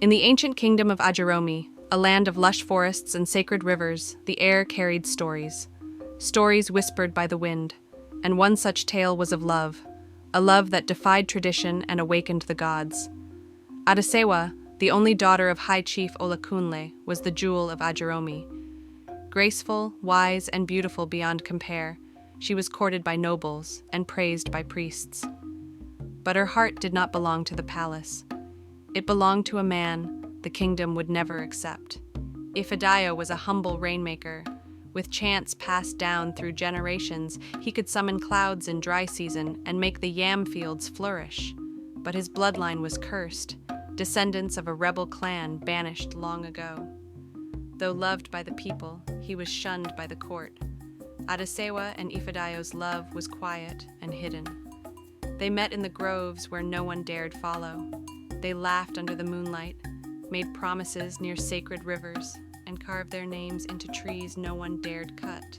In the ancient kingdom of Ajiromi, a land of lush forests and sacred rivers, the air carried stories. Stories whispered by the wind, and one such tale was of love, a love that defied tradition and awakened the gods. Adesewa, the only daughter of High Chief Olakunle, was the jewel of Ajiromi. Graceful, wise, and beautiful beyond compare, she was courted by nobles and praised by priests. But her heart did not belong to the palace. It belonged to a man the kingdom would never accept. Ifedayo was a humble rainmaker. With chants passed down through generations, he could summon clouds in dry season and make the yam fields flourish. But his bloodline was cursed, descendants of a rebel clan banished long ago. Though loved by the people, he was shunned by the court. Adesewa and Ifedayo's love was quiet and hidden. They met in the groves where no one dared follow. They laughed under the moonlight, made promises near sacred rivers, and carved their names into trees no one dared cut.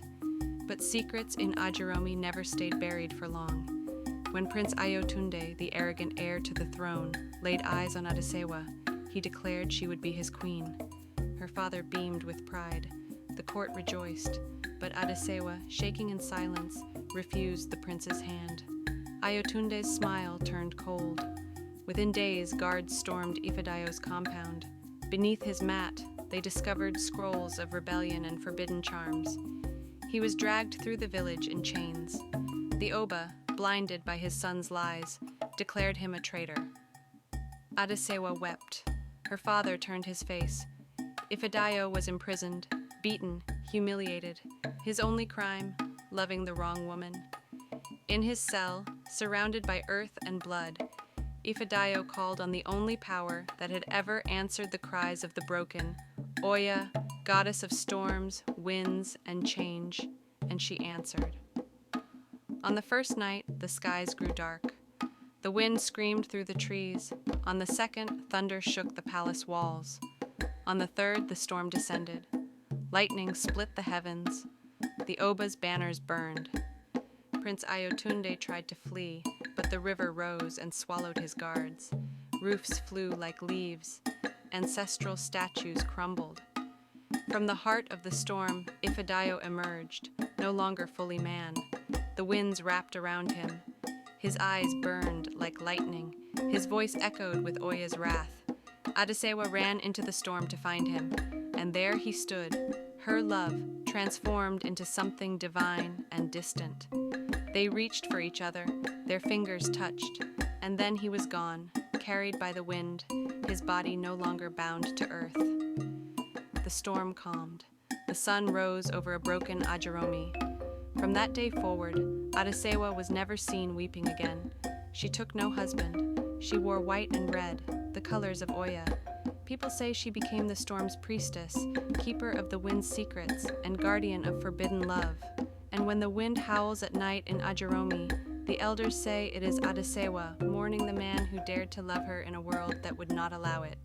But secrets in Ajiromi never stayed buried for long. When Prince Ayotunde, the arrogant heir to the throne, laid eyes on Adesewa, he declared she would be his queen. Her father beamed with pride. The court rejoiced, but Adesewa, shaking in silence, refused the prince's hand. Ayotunde's smile turned cold. Within days, guards stormed Ifedayo's compound. Beneath his mat, they discovered scrolls of rebellion and forbidden charms. He was dragged through the village in chains. The Oba, blinded by his son's lies, declared him a traitor. Adesewa wept. Her father turned his face. Ifedayo was imprisoned, beaten, humiliated. His only crime, loving the wrong woman. In his cell, surrounded by earth and blood, Ifedayo called on the only power that had ever answered the cries of the broken, Oya, goddess of storms, winds, and change, and she answered. On the first night, the skies grew dark. The wind screamed through the trees. On the second, thunder shook the palace walls. On the third, the storm descended. Lightning split the heavens. The Oba's banners burned. Prince Ayotunde tried to flee, but the river rose and swallowed his guards. Roofs flew like leaves. Ancestral statues crumbled. From the heart of the storm, Ifedayo emerged, no longer fully man. The winds wrapped around him. His eyes burned like lightning. His voice echoed with Oya's wrath. Adesewa ran into the storm to find him, and there he stood, her love transformed into something divine and distant. They reached for each other, their fingers touched, and then he was gone, carried by the wind, his body no longer bound to earth. The storm calmed. The sun rose over a broken Ajiromi. From that day forward, Adesewa was never seen weeping again. She took no husband. She wore white and red, the colors of Oya. People say she became the storm's priestess, keeper of the wind's secrets, and guardian of forbidden love. And when the wind howls at night in Ajiromi, the elders say it is Adesewa mourning the man who dared to love her in a world that would not allow it.